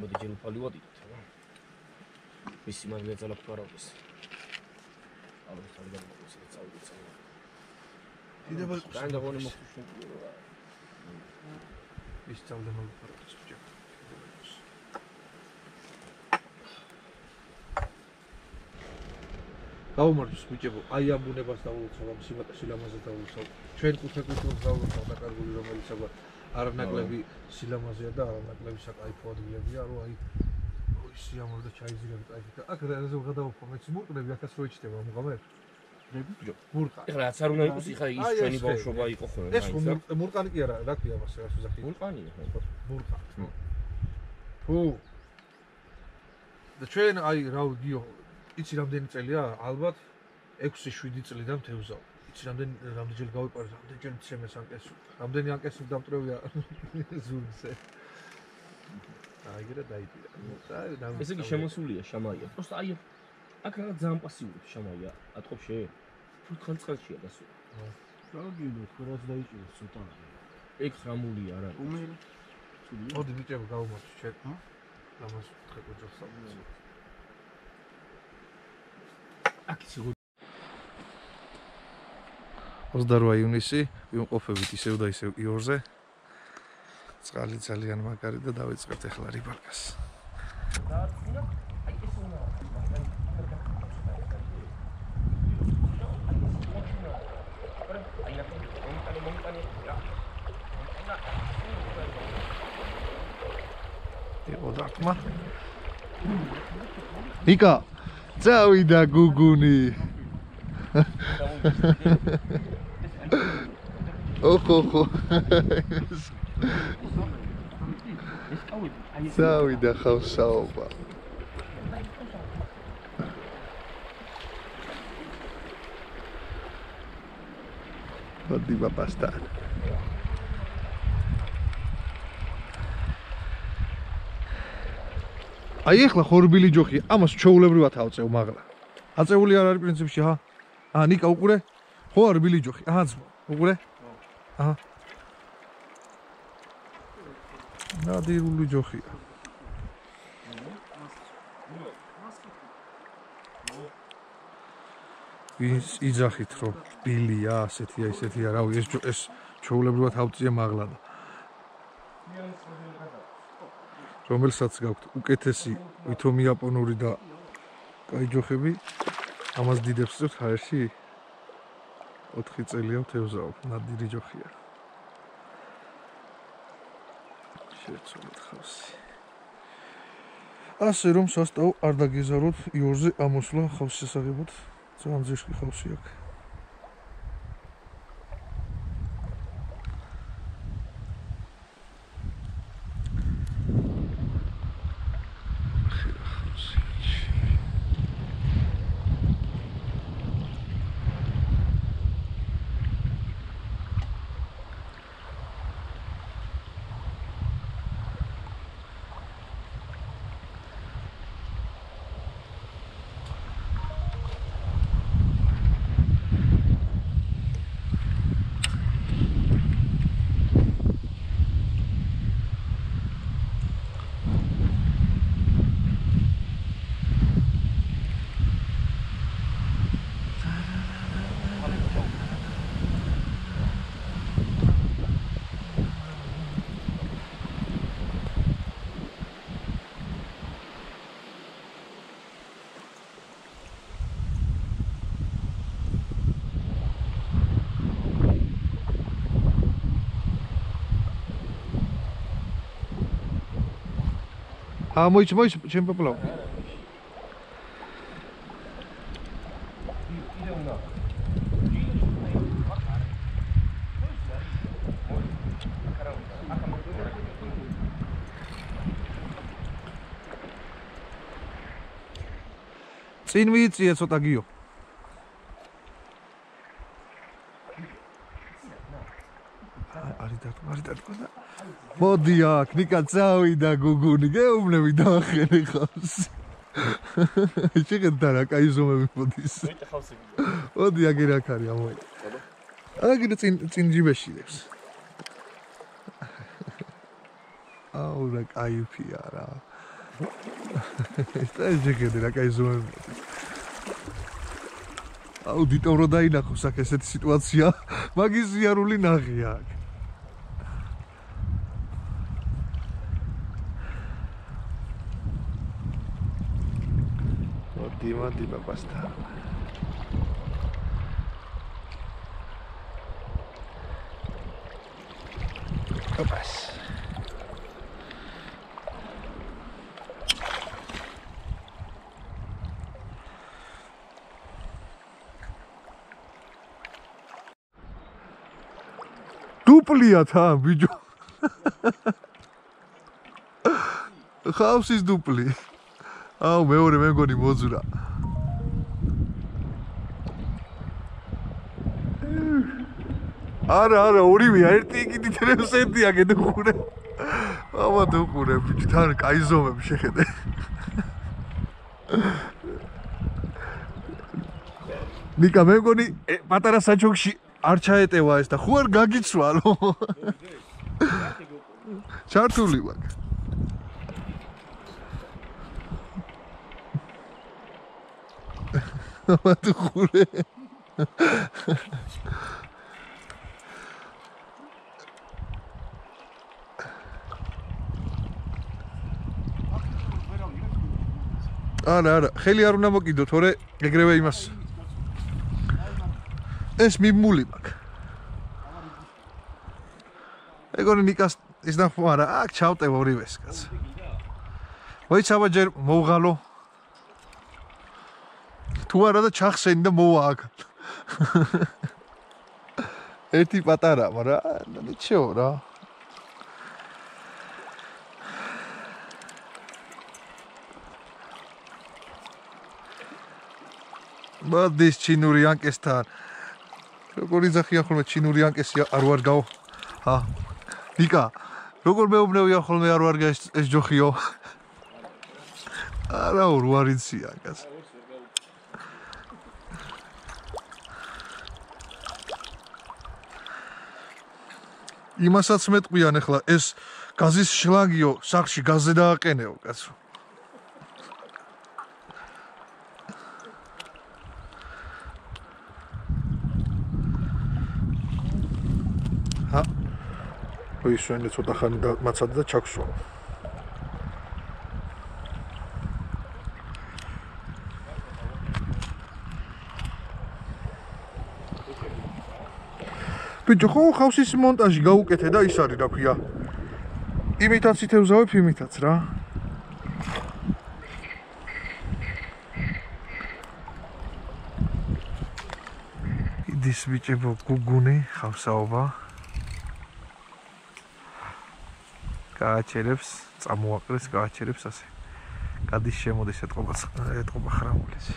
მოდი ჯელუფალი ვადიდოთ რა. მისი მანლია ძალა ფარავდეს. ალბათ ხალხი გამოგცეთ წავიდეთ. დიდება კანდა გონი მოხუშული რა. ის წავდა მოგფარავდეს ბიჭო. გაუმარჯოს ბიჭებო, აი ამ ბუნებას დაულოცავ, ამ სილამაზეს დაულოცავ. ჩვენ კუთე-კუთეს დაულოცავ დაკარგული, რომელიც აბა არანაკლები სილამაზეა და არანაკლები საკაიფო ადგილებია, რომ აი სიამოვნო და ჩაიზირებ კაიფი. აქ რაზე გადავფო, მეც მურყნები, აქაც რო იჩდება მუღამერ. ბიჭო, მურყა. ეხლა რაც არ უნდა იყოს, იხა ის ჩვენი ბავშვობა იყო ხო? ეს მურყანი კი არა, რა ქვია მას, რას ვიზახი? მურყანია ხო? მურყა. ხო. და ჩვენ აი რა გიო იცი რამდენი წელია? ალბათ 6-7 წლიდან თევზავ. იცი რამდენჯერ გავიყარე, რამდენჯერ შემეს ანკეს. რამდენი ანკესი დამტრევია ზურგზე. აიგერა დაიწია. ესე იგი შემოსულია შამაია. просто აი აქ რაღაც ძალიან პასიურია შამაია. ატყობშე? ფუტკან წყალშია დასული. გავგინო, ხორაც დაიჭირე ცოტა. ეგ ხრამულია რა. უმერი. მოდი ბიჭებო, გავუმარჯო ჩვენ. ამას ხეკოჯოს სამწი. აკიცი 28 ივნისი ვიმყოფებით ისევ და ისევ იორზე. წყალი ძალიან მაგარი და დავიწყებთ ახლა რიბალკას. იყო დარტყმა. ნიკა, წავიდა გუგუნი. ოხო. წავიდა ხავსაობა. მოდი ბაბასთან. აი ახლა ხორბილი ჯოხი, ამას ჩაულებრივად ავწევ მაგლა. აწეული არ არის პრინციპში, ჰა? ნიკა უყურე? ხო არ ბილი ჯოხი. ძმა, უყურე? აჰა. ნადირული ჯოხია. ის იძახით რომ ბილია, ასეთია, რავი, ეს ჩაულებრივად ავწია მაგლა და რომელსაც გაქვთ უკეთესი ვითომ იაპონური და კაი ჯოხები, ამას დიდებს წევთ ჰაერში 4 წელია თევზაო, ნადირი ჯოხია. შეცვალეთ ხავსი. ასე რომ სასტავ არ დაგეზაროთ იორზე ამოსვლა ხავსის შესახებად, ძალიან ძირში ხავსი აქვს. მოიჭ ჩემ პოპლავ. წინ მიიწია ცოტა გიო. არის დათქვა. მოდი აქ, ნიკა წავიდა გუგუნი, გეუბნები დაახერე ხავს. შეგედა რა, კაი ზომები მოდის. მოდი აგერ აქ არის ამოი. აგერ წინ ჯიბეში დებს. აუ რა кайფია რა. ეს ჯეკეტი რა кай ზოები. აუ დიტომ რო დაინახოს აქ ესეთი სიტუაცია, მაგის ზიარული ნაღია აქ. მოდი პაპასთან. Papas. Duplia tha bijo. House is dupli. აუ მეორე მეგონი მოძვრა. არა ორივეა ერთი იქით ტრევსენტია გედუყურე. აბა დუყურე ბიჭი თან კაი ზომები შეხედე. ნიკა მეგონი პატარა საჩოქში არ ჩაეტევა ეს და ხო არ გაგიცვალო. ჩართული ვარ. აბა დუყურე. არა, ხელი არ უნდა მოკიდო, თორე ეგრევე იმას. ეს მიმული მაქვს. ეგონი ნიკას ის ნახო არა, აქ ჩავტევ ორივეს კაც. მოიცავა ჯერ მოვღალო. თუ არა და ჩახსენი და მოვა აქ. ერთი პატარა, მაგრამ ნიჩეო რა. მოდის ჩინური ანკესთან. როგორ იძახია ხოლმე ჩინური ანკესი არ ვარ გაო. ჰა. ნიკა, როგორ მეუბნევია ხოლმე არ ვარ ეს ჯოხიო. არა ვარ იცია კაც. იმასაც მეტყვიან ახლა ეს გაზის შლანგიო სახში გაზზე დააყენეო კაცო. ისვენე ცოტა ხანი მაცადა და ჩაქსვა. ბიჭო, ხო ხავსის მონტაჟი გაუკეთე და ის არის რა ქვია. იმითაც ითევზავებ იმითაც რა. იდის ბიჭებო გუგუნი ხავსაობა. გააჩერებს, წამოაყრეს, გააჩერებს ასე. გადის შემოდის ეთყობა ხრამულის.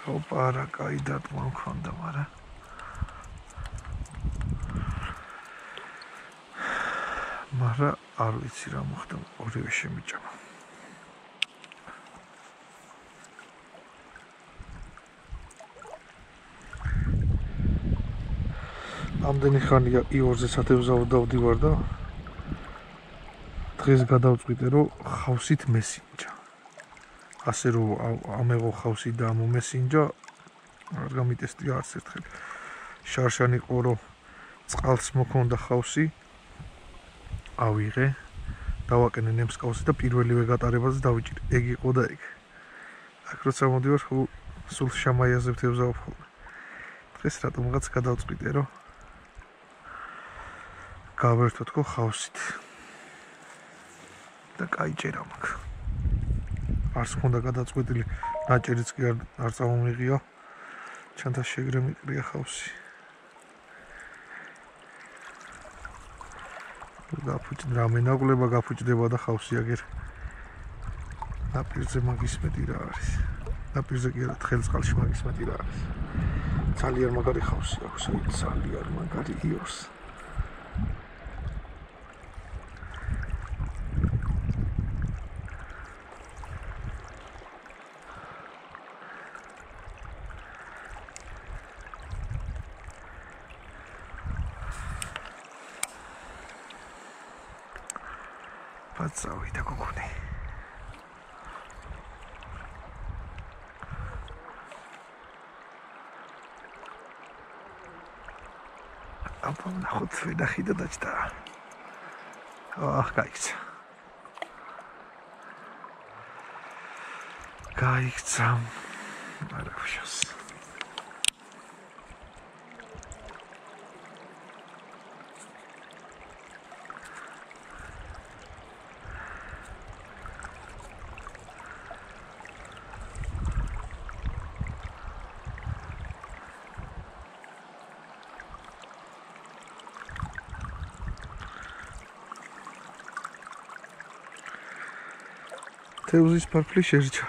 ოპა რა კაი დატმა მქონდა, მაგრამ არ ვიცი რა მოხდა, ორივე შემიჭამა. ამდენი ხანია იორზე სათევზაოდ დავდივარ და დღეს გადავწყვიტე რომ ხავსით მესინჯა. ასე რომ ამეღო ხავსი და მომესინჯა არ გამიტესტია არც ერთხელ. შარშანი ყო რომ წყალს მოქონდა ხავსი ავიღე დავაკენე ნემსკავსი და პირველივე გატარებაზე დავიჭირე. ეგ იყო და ეგ. აქ როცა მოდივარ სულ შამაიაზებ თევზაობ ხოლმე. დღეს რატომღაც გადავწყვიტე რომ გავერთო თქო ხავსით და კაი ჭერა მაქვს. არც ხონდა გადაწყვეტილი ნაჭერიც კი არ წამომიღია ჩანთა შეგრე მიყრია ხავსი რამე ნაკვლება გაფუჭდება და ხავსი აგერ ნაპირზე მაგის მეტი რა არის ნაპირზე კი არა თხელ წყალში მაგის მეტი რა არის ძალიან მაგარი ხავსი აქვს აი ძალიან მაგარი იორს პაცავი და გოგონი აბა ნახოთ ვენახი და დაჭდა გაიქცა არაფშოს თევზის ფარფლი შერჩა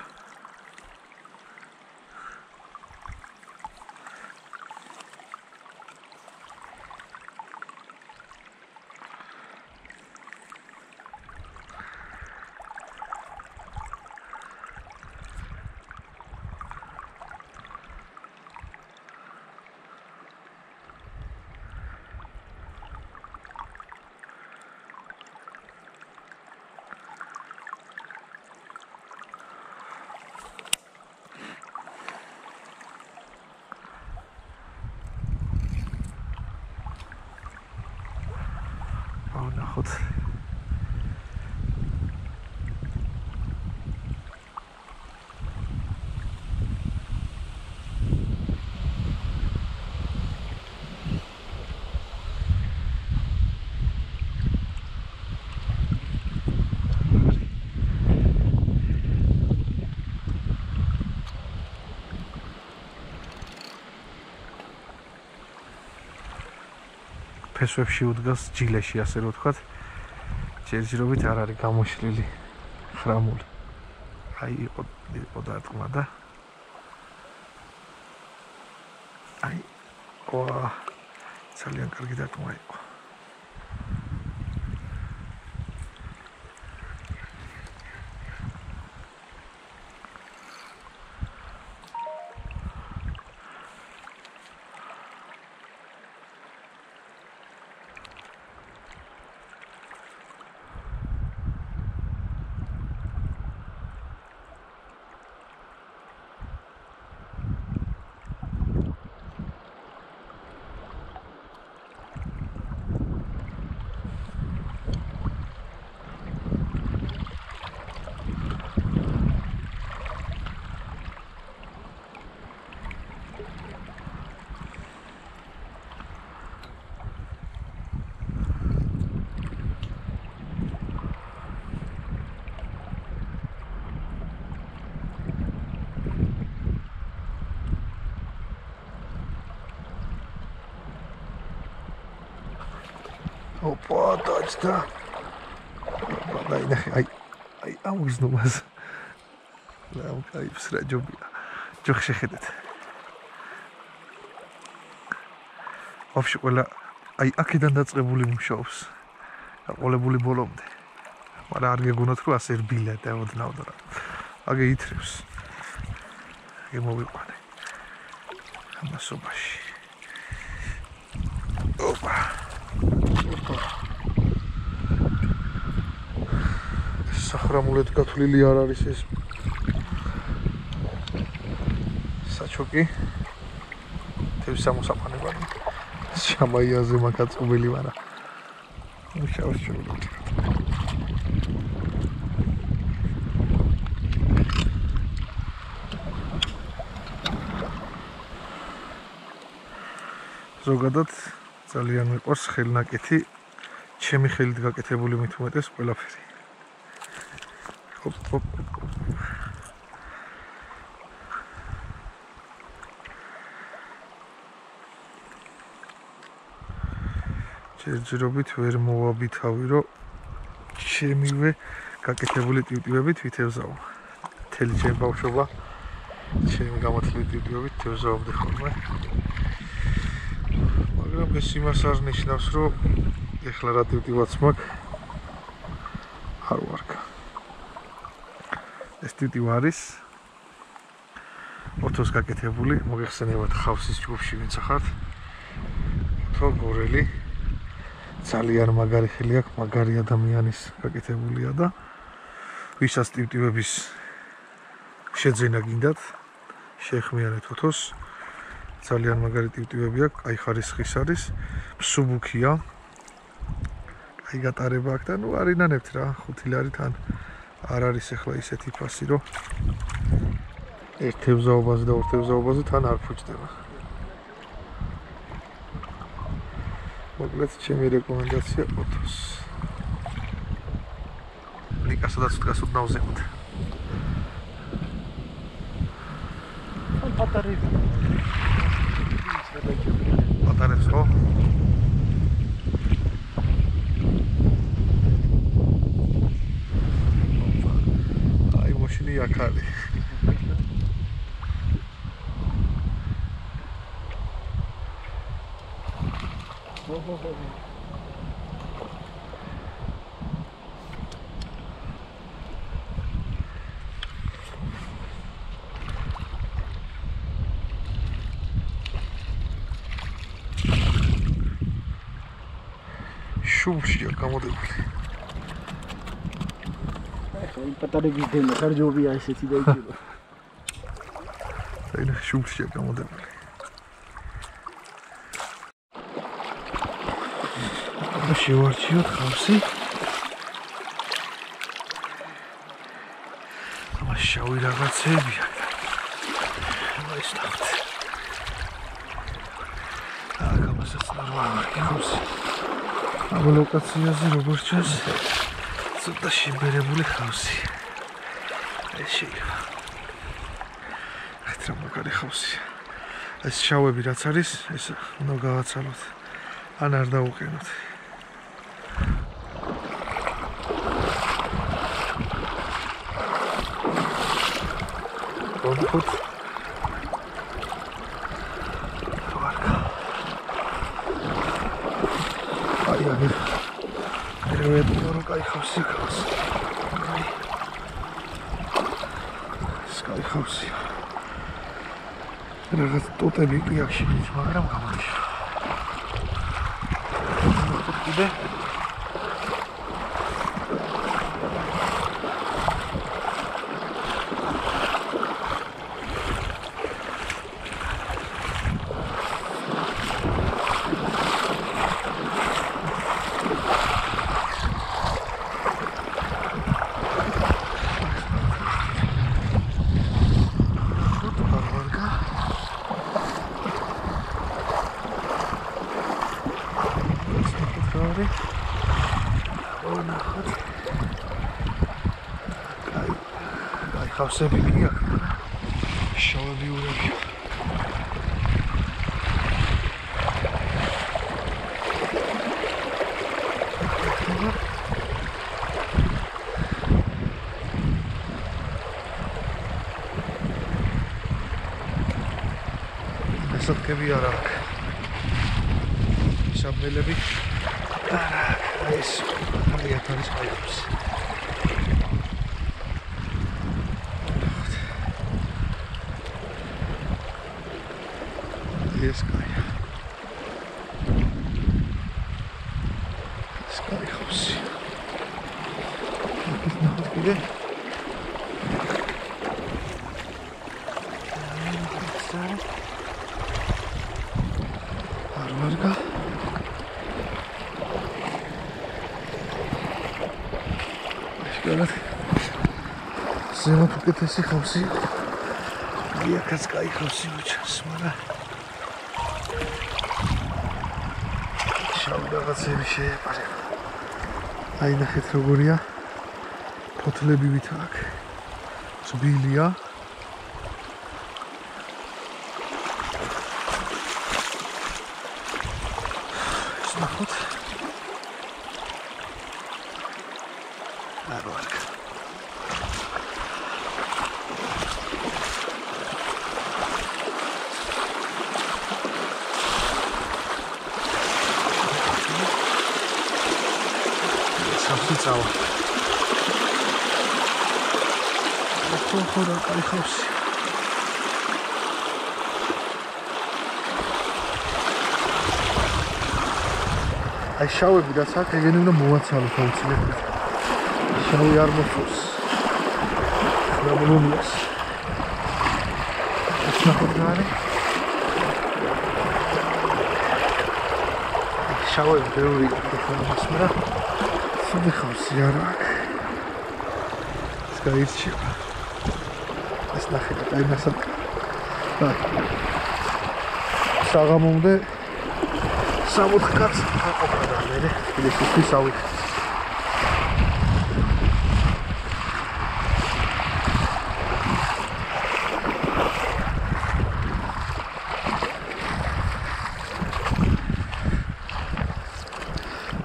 ნახოთ ფესვებში უდგას ჯილეში ასე რომ ვთქვათ ჯერჯერობით არ არის გამოშლილი ხრამული აი იყო დარტყმა და აი ძალიან კარგი დარტყმა იყო ოპა დაჭდა აი ამგზნობას რა კაიფს რა ჯობია ჯოხ შეხედეთ ვაფშე ყველა აი აქედან დაწყებული მუშაობს აყოლებული ბოლომდე მაგრამ არ გეგონათ რომ ასე რბილა და ოდნავდა რა აგე ითრევს აგე მოვიყვანე ამასობაში ოპა სახრამულეთ გათვლილი არ არის ეს საჩოკი თევზის ამოსაყანებელი შამაიაზე მაგაწყვილი მაგრამ შავს შევიდეთ ზოგადად ძალიან მიყვარს ხელნაკეთი ჩემი ხელით გაკეთებული მით უმეტეს ყველაფერი. ჯერჯერობით ვერ მოვაბითავი, რომ ჩემივე გაკეთებული ტივტივებით ვითევზავ. მთელი ჩემი ბავშვობა ჩემი გამოთვლილი ტივტივებით თევზავდი ხოლმე. მაგრამ ეს იმას არ ნიშნავს, რომ ეხლა რა ტივტივაც მაქვს არ ვარგა. ეს ტივტივ არის ოთოს გაკეთებული, მოგეხსენებათ ხავსის ჯგუფში ვინც ახართ. ოთო გორელი ძალიან მაგარი ხილი აქვს, მაგარი ადამიანის გაკეთებულია და ვისაც ტივტივების შეძენა გინდათ, შეეხმიანეთ ოთოს. ძალიან მაგარი ტივტივები აქვს, კაი ხარისხის არის, მსუბუქია. კაი გატარება აქვს და ნუ არინანებთ რა, 5 ლარი თან არ არის ახლა ისეთი ფასი, რომ ერთ თევზაობაზე და ორ თევზაობაზე თან არ ფუჭდება. მოკლედ ჩემი რეკომენდაცია ოთოს. ლიკასადაც დგას უდნავზემოთ. პატარებს ხო? აი მოშინი აქალი. შუბშია გამოდებული. აი პატარების დენა ხარჯობია ესეთი და იქნება. აი შუბშია გამოდებული. შევარჩიოთ ხავსი. ამას შავი რაღაცები აქვს. ეს ნახეთ. ამასაც ნორმალური ხავსი. ამ ლოკაციაზე როგორც ჩანს, ცოტა შებერებული ხავსი. ეს შეიძლება. ახლა მაგარი ხავსია. ეს შავები რაც არის, ეს უნდა გავაცალოთ. ან არ დავუყენოთ. Goed. Ah ja, weer. Er werd ook al gauw ziek. Sky gauw ziek. En dan gaat tot en ik reactie niet maar dan kan het. Goed idee. ხავსები კი აქვს. შავები ურები. ესეთები არ აქვს. საბნელები არა აქვს. ეს არის ხავსი. Sky. Sky house. Wat is nog het idee? Armarga. Eskelet. Zema paketesi house. Diakat Sky house uças mara. რაღაცები შეეპარება. აი ნახეთ როგორია. ფოთლები ვით აქვს. ძვილია. ეს ნახოთ. წავა. ხო რა კაი ხავსი. აი შავები რაც აქ ეგენი უნდა მოვაცალოთ აუცილებლად. შავი არ მოხოს. ნაბლომიას. ეს ნახოთ რა არის. შავები ბევრი გქონდეს, მაგრამ სულ ხავსი არ აქვს. ეს გაირჩევა. ეს ნახეთ, აი მასაკ. და საღამომდე 60 კაცს აყოფა და მე ფილოსოფიის ავიხსნა.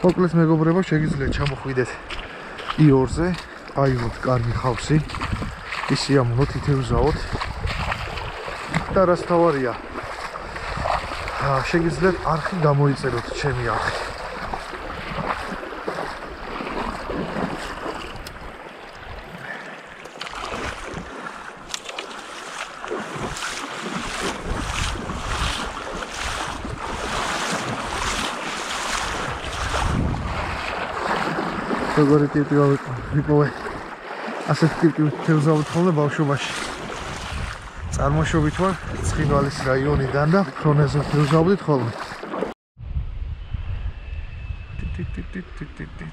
მოკლედ მეგობრებო, შეგიძლიათ ჩამოხვიდეთ იორზე, აიღოთ კარგი ხავსი, ისიამოვნოთ, ითევზაოთ და რაც თავარია, შეგიძლიათ არხი გამოიწეროთ, ჩემი არხი. როგორი ტიპი ვიპოვე ასეთ ტიპი თევზავთ ხოლმე ბავშვობაში. წარმოშობით ვარ ცხინვალის რაიონიდან და ფრონეზე თევზავდით ხოლმე.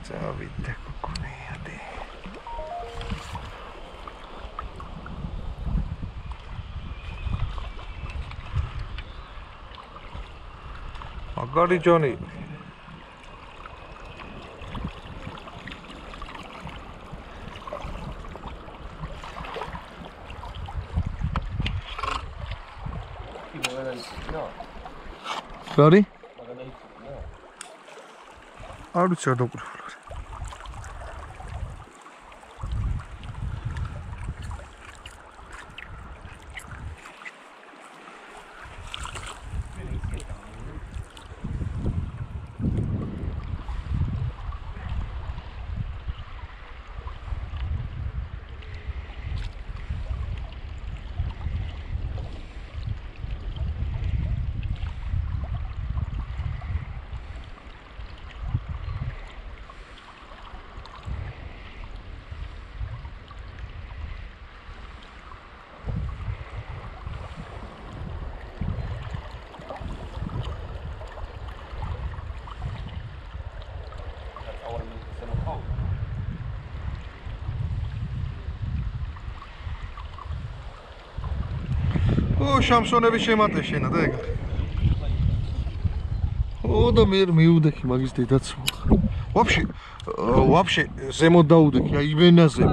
წავიდე გოგონიადი. მაგარი ჯონი. Sorry? არ ვიცი რა დაკვრიფულ არის. შამსონები შემატეშენა და ეგ. და მე მიუდექი მაგის დედაც. Вообще ზემოთ დაუდექი, აი იბენაზე.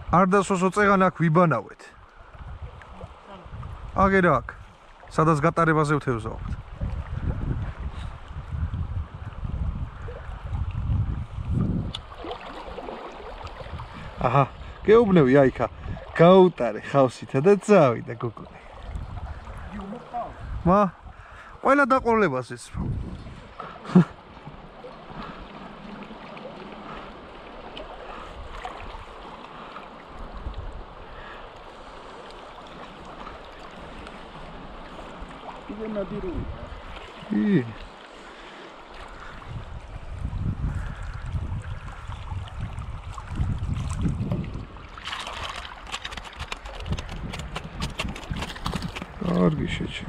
არ დასოსო წეღან აქ ვიბანავეთ. აგერა აქ, სადაც გატარებაზე ვთევზავთ. აჰა, გეუბნევი აიქა, გაუტარე ხავსითა და წავიდა გოგონი. მა, ყველა დაყოლებას ეს. Ii. Კარგი შეჭი.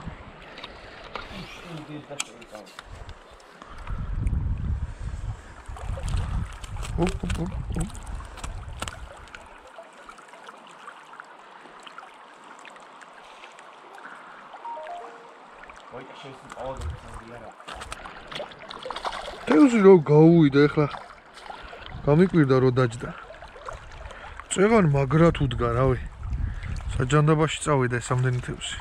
თევზი რო გაუვიდა ეხლა გამიკვირდა რო დაჯდა. წეღან მაგრად უდგა რავი. საჯანდაბაში წავიდა ეს ამდენი თევზი.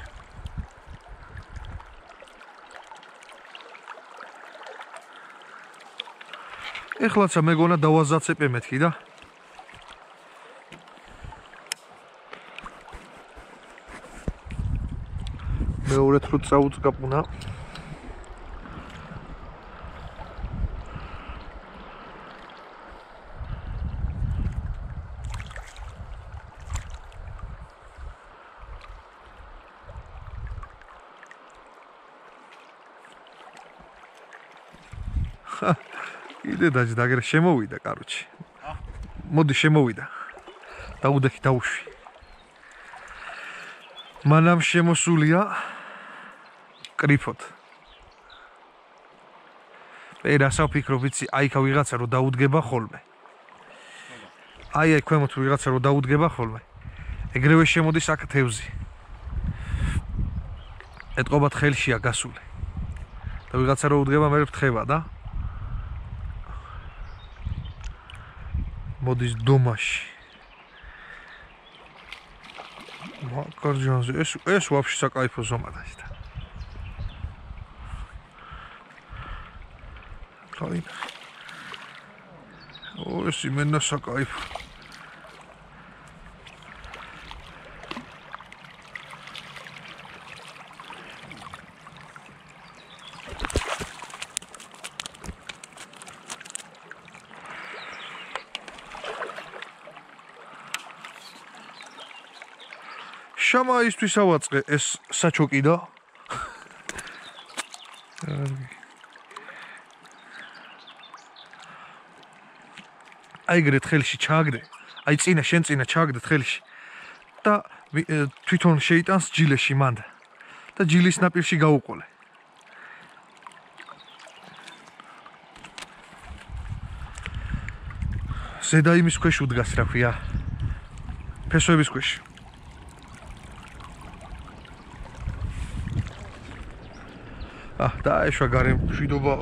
ეხლაცა მეგონა დავაზაცეპე მეთქი და მეორე თრუთ წაუწკაპუნა. კიდე დაჯდა, შემოვიდა, კაროჩი. მოდი შემოვიდა. დაუდექი დაუშვი. მანამ შემოსულია კრიფოთ. რასა ვფიქრობ, იცი, აიქა ვიღაცა რო დაუდგება ხოლმე. აი ქვემოთ ვიღაცა რო დაუდგება ხოლმე. ეგრევე შემოდის აქ თევზი. ეთყობათ ხელშია გასული. და ვიღაცა რო უდგება, მე ვთხება და მოდის დომაში. მაგარჯანზე ეს ვაფშე საკაიფო ზომაა და. Kayın. O simenna sakayıp. Şama istvis avatsqe es saçoqi da. აიგრე თხელში ჩააგდე. აი წინა შენ წინა ჩააგდე თხელში. და თვითონ შეიტანს ჯილეში მანდ. და ჯილის ნაპირში გაუყოლე. ზედა იმის ქვეშ უდგას რა ქვია. ფესვების ქვეშ. დაეშვა გარე მშვიდობა.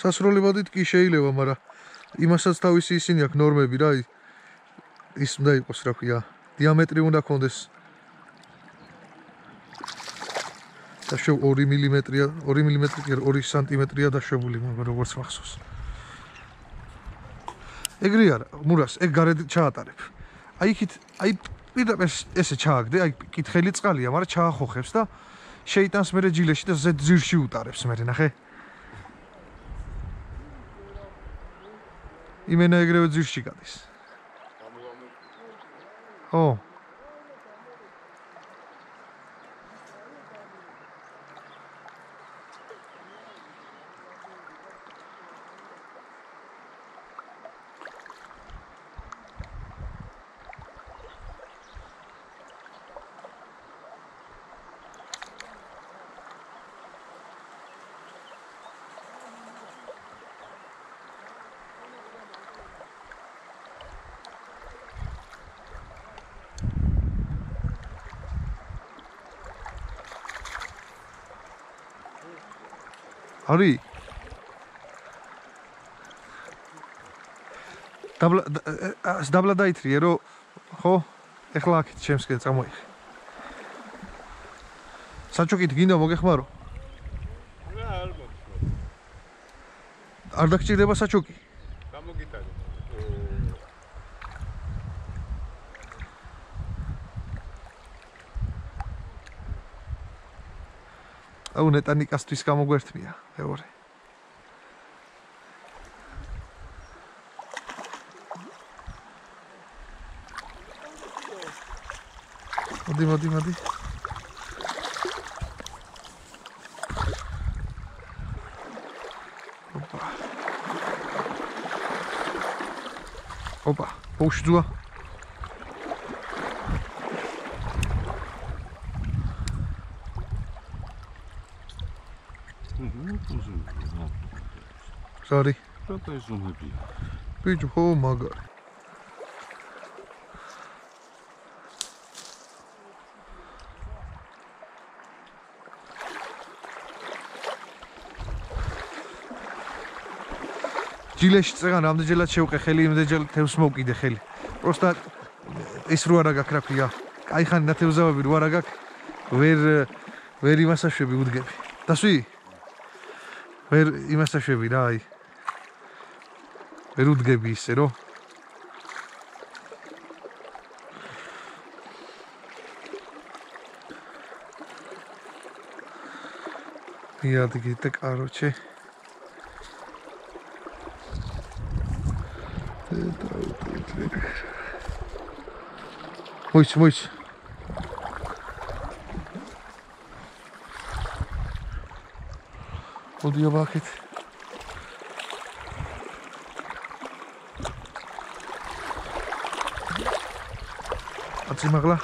სასროლებადით კი შეიძლება, მაგრამ იმასაც თავისი ისინი აქვს ნორმები რა, ის უნდა იყოს რა ქვია, დიამეტრი უნდა ქონდეს. და 2 მმ-ია, 2 მმ-ი კი 2 სანტიმეტრია დაშვებული, მაგრამ როგორც მახსოვს. ეგრე არა, მურას, ეგ გარეთ ჩაატარებ. აი იქით, აი პირდაპირ ესე ჩააგდე, აი კითხელი წყალია, მაგრამ ჩაახოხებს და შეიტანს მერე ჯილეში და ზედ ძირში უტარებს მერე, ნახე? იმენა ეგრევე ძირში გადის. ო. Ari. Dabla daitri, ero, ხო? ეხლა აქეთ ჩემსკენ წამოიხე. საჩუქით გინდა მოგეხმარო? რა ალბათ. არ დაგჭირდება საჩუქი? გამოგიტანე. აუ ნეტანიკასთვის გამოგვერთმია, მეორე. მოდი. ოპა, პოუშძუა. Sorry. Რა ზომებია? ბიჭო, ხო მაგარი. ჯილეში წეგან რამდენჯერად შევყე ხელი, იმდენჯერად თევს მოვკიდე ხელი. პროსტა ის რო არა გაქვს, რა ქვია. კაი ხანი ნათევზავები რო არა გაქვს, ვერ იმასაშვები უდგები. დასვი? ვერ იმასაშვები რა, აი. ვერ უდგები ისე რო. Я где-то, короче. Мойсь. Вот я бахет. Отцы могла.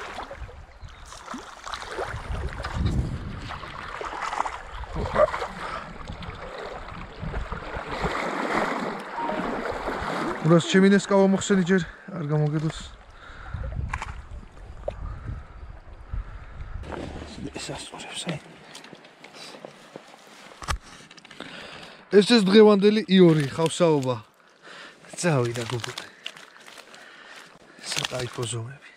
У нас чеминес кого мохсени ჯერ არ გამოგედოს. ესასწორებს აი. ეს დღევანდელი იორი ხავსაობა. წავიდა გუგლი. საკაიფო ზომები.